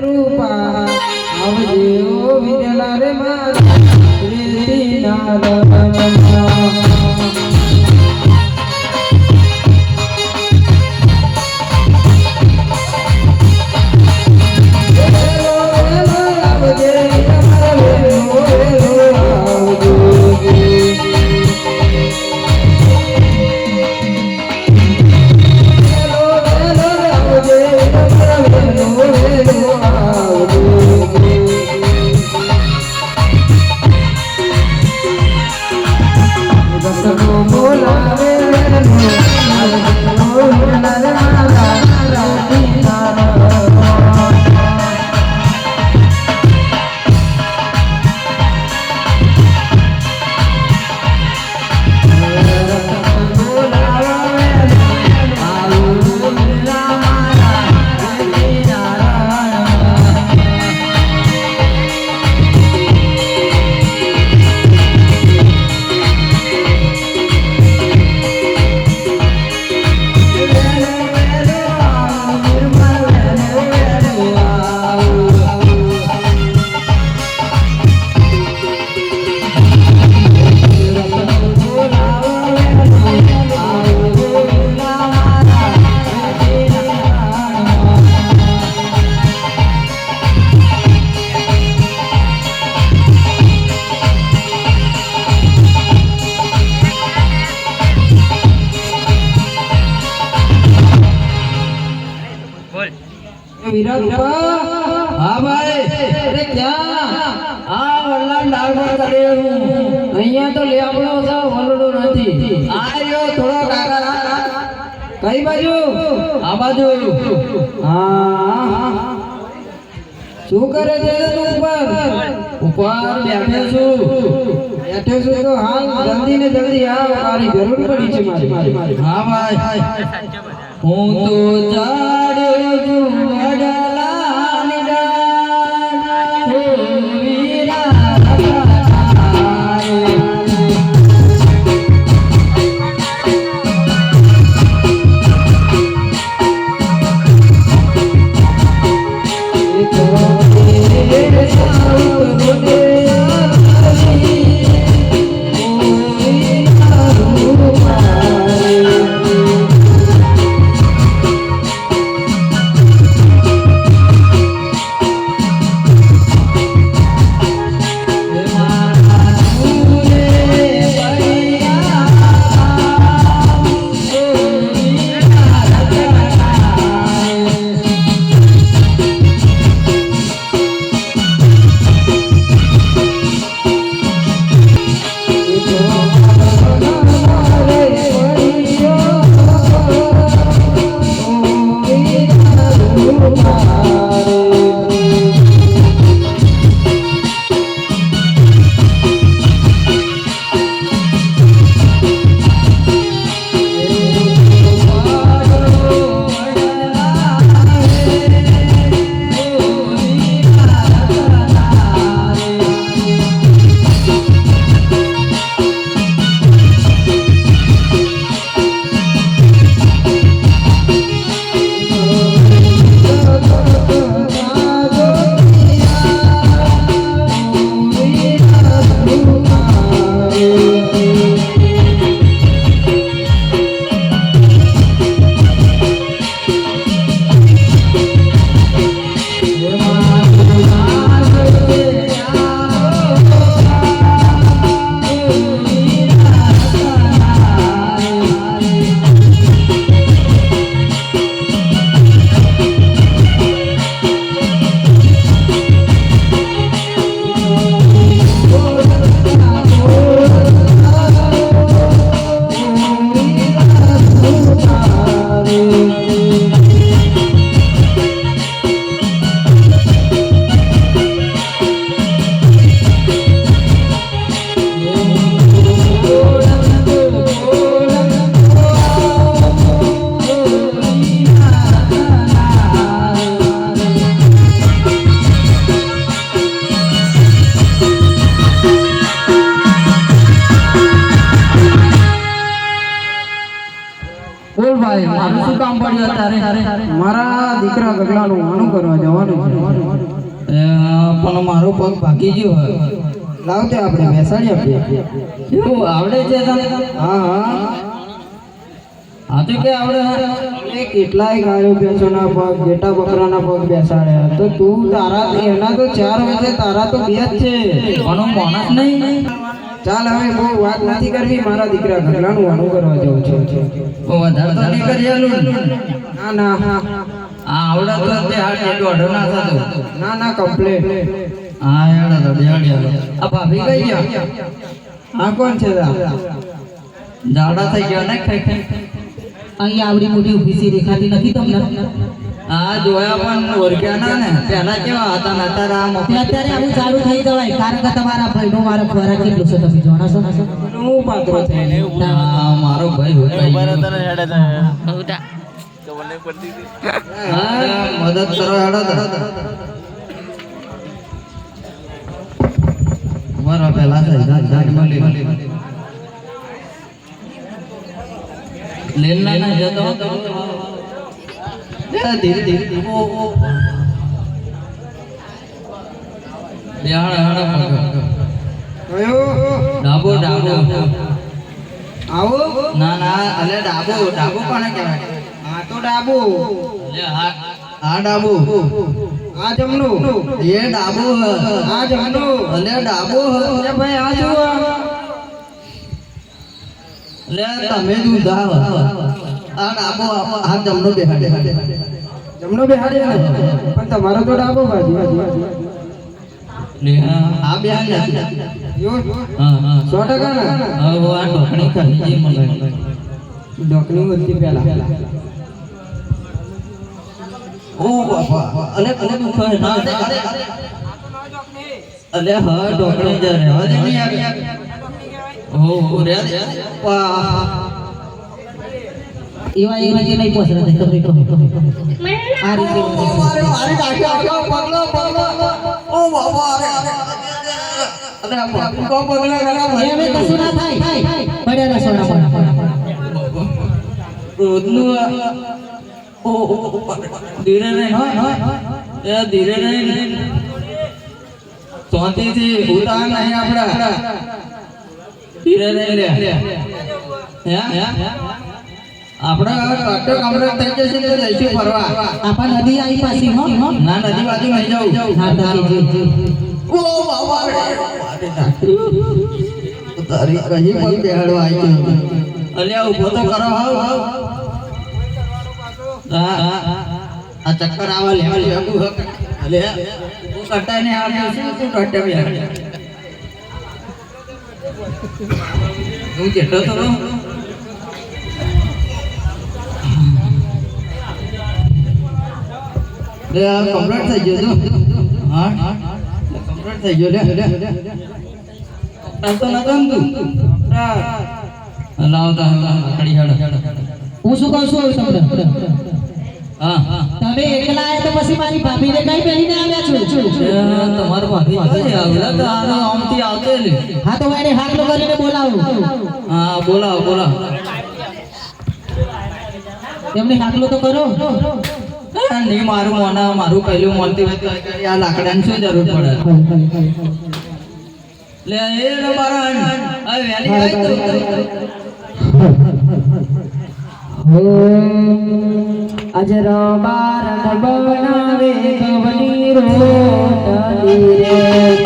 રૂપા આવજે ઓ વિરલા રે મારા શ્રી નારાયણ हाँ भाई अरे क्या हाँ वल्ला डाल पर करे हूँ नहीं तो ले आपनो सा वल्लडो नहीं आयो थोड़ा काका कई बाजू आ बाजू हाँ શું કરે છે તું ઉપર બેઠો છું તો હાલ જલ્દી ને જલ્દી આવ મારી જરૂર પડી છે મારી હા ભાઈ હું તો જાડ્યો છું અડલાની ડાળ હો વીરા ભાઈ મારું શું કામ પડ્યું તારે મારા દીકરા ગગલાનું આનું કરવા જવાનું છે પણ મારો પગ ભાગી ગયો લાવતે આપણે બેસાડી આપીએ એવું આવડે છે તને હા હા હા તો કે આવડે એ કેટલાય ગાયો ભેંસોના પગ જેટા બકરાના પગ બેસાડ્યા તો તું તારા એના તો 4 હોય છે તારા તો 2 જ છે પણ હું માણસ નહીં ચાલ હવે બહુ વાત નથી કરવી મારા દીકરા ગગલાનું આનું કરવા જવું છે વધારે તો નહીં કરી આલું ના ના આ આવડે તો તે હાડ એટલો અઢો ના થતો ના ના કમ્પ્લેટ હા યાર તો બેહાડી આ ભાભી કઈ ગયા આ કોણ છે જાડા થઈ ગયા ને ખાઈ ખાઈ અહીંયા આવડી મોટી ઊભી દેખાતી નથી તમને આ જોયા પણ ઓળખ્યા ને પહેલા કેવા હતા ને અત્યારે આ મફત અત્યારે આવું ચાલુ થઈ જવાય કારણ કે તમારા ભાઈનો મારો ખોરાક કેટલો છે તમે જાણો છો હું પાત્રો થઈને આ મારો ભાઈ હોય હા મદદ કરો હેડો મારા પહેલા જાજ મળી લેના ના જતો ધીરે ધીરે ઓ યાર કયો ડાબો ડાબો આવો ના ના અલે ડાબો ડાબો કોને કહેવાય આ તો ડાબુ અલે આ ડાબો આ જમણું એ ડાબો આ જમણું અલે ડાબો અરે ભાઈ આ શું લે તમે દૂધા આ ડાબો આ જમણો બેહાડે જમણો બેહાડે ને પણ તમારો તો ડાબો બાજુ લે આ બેહાડ યો હા હા 100% ને હવે આ ઢોકણી ખાલી જે મને ડોકની હતી પહેલા ઓ બાપા અલે અલે દુખે ના અલે હા ઢોકણી જ રે હવે નહીં આવી ઓ રે વાહ એવા એ રીતે નહીં પહોંચે તમે કહો આ રીતે મારે મારે કાકે આગળ પગલો પગલો ઓ બાપા અરે અરે કો પગલો લગા એમે કશું ના થાય પડ્યા રસોડા રોજનું ઓ ધીરે નહીં એ ધીરે નહીં શાંતિથી ઉતાર નહીં આપડા ધીરે નહીં લે હે આપડા કાટો કમરે થઈ જશે તો જઈશું ફરવા આપા નદી આવી પાછી હો ના નદી બાજુ નહીં જાઉં હા તારી ઓ બાબા રે તારી કहीं પણ બેહાડવા આવી ગયો અલ્યા ઉભો તો કરો હાવ હા આ ચક્કર આવા લેવા લેવું હક અલ્યા તું કટાઈને આવ્યો છે તું કટે બેહાડ હું જેટલો તો લે આ કમ્પ્લીટ થઈ ગયો તો હા કમ્પ્લીટ થઈ ગયો લે આ તો નતો તું લાવતા કડી હેડ હું શું કહું છું તમને હા તમે એકલા આયા તો પછી મારી ભાભીને કઈ પહેરીને આવ્યા છો તમાર ભાભી આવલા તો આનો આમથી આવતે લે હા તો એને હાકલો કરીને બોલાવો હા બોલાવો એમને હાકલો તો કરો નહીં મારું મોના મારું પહેલું મોનતી આ લાકડાની શું જરૂર પડે લે એ રબારણ આ વેલી આવી તો આજે રબારણ બનાવે ગવની રોટલી રે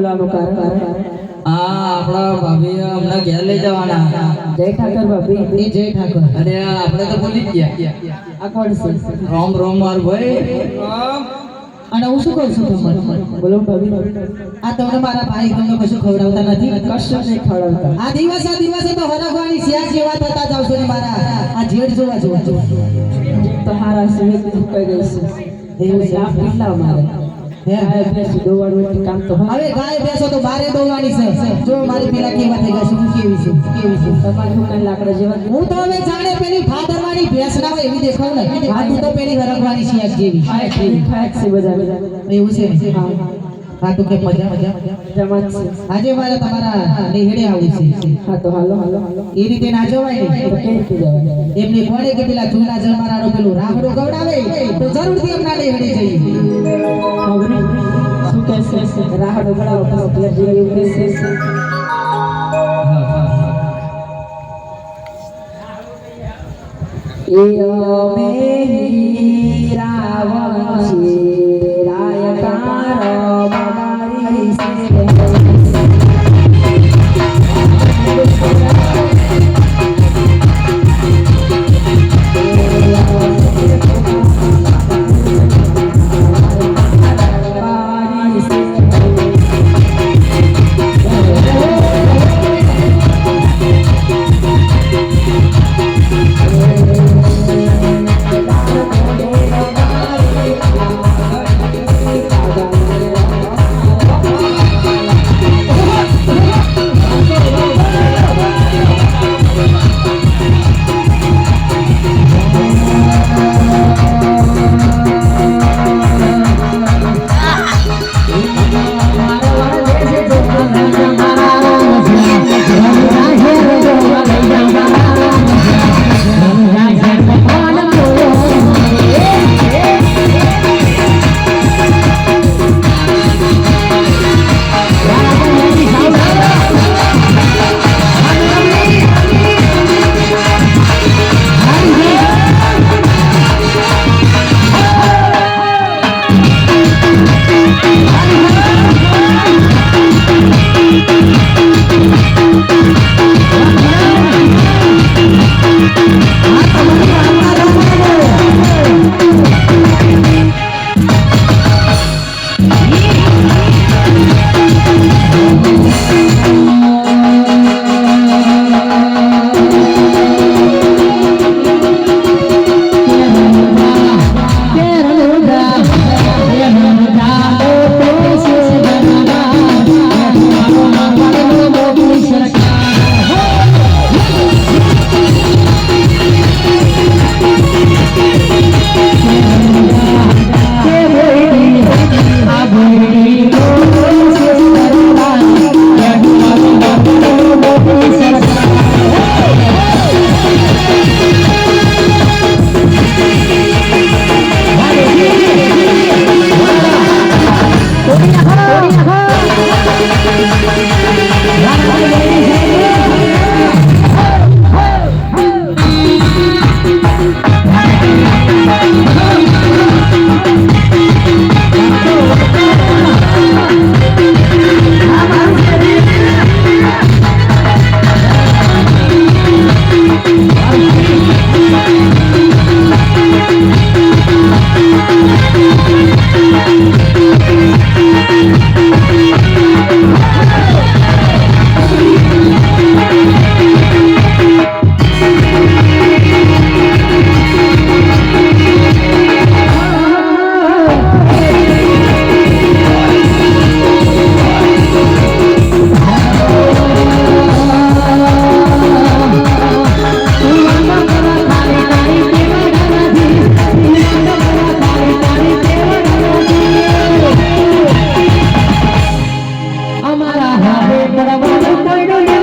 બોલાવવાનું કારણ હા આપણા ભાભી હમણાં ઘેર લઈ જવાના. જય ઠાકર ભાભી એ જય ઠાકર અરે આપણે તો ભૂલી જ ગયા. આ કોણ છે રોમ રોમ માર ભાઈ. અને હું શું કહું છું તમને બોલો ભાભી આ તમને મારા ભાઈ તમને કશું ખવડાવતા નથી કશું નહીં ખવડાવતા આ દિવસે તો હરખવાની શિયા જેવા થતા જાવ છો ને મારા આ જેડ જોવા જોવા તો હારા સિવિલ કહી ગઈ છે એવું છે આ કેટલા મારે ગાય ભેંસ દોવાનું કામ તો હવે ગાય ભેંસો તો બારે દોવાની છે જો મારી પેલા કેવા થઈ ગયા છે હું કેવી છે તમારી દુકાન લાકડા જેવા હું તો હવે જાણે પેલી ફાદરવાની ભેંસ ના હોય એવી દેખાવ ને આ તું તો પેલી હરખવાની શિયા જેવી ફાયક છે બધા એવું છે હા હા તો કે મજા જમા છે આજે મારે તમારા નિહળે આવું છે હા તો હાલો એ રીતે ના જવાય ને એમને પડે કે પેલા જૂના જમાનાનો પેલું રાહડો ગવડાવે તો જરૂરથી એમના નિહળે જઈએ શું કહેશે રાહડો ગવડાવો તો પેલા જે એવું કહેશે એ અમે રાવણ છે રાયકાર મારી છે અમારા હારે પડવાનું પડ્યું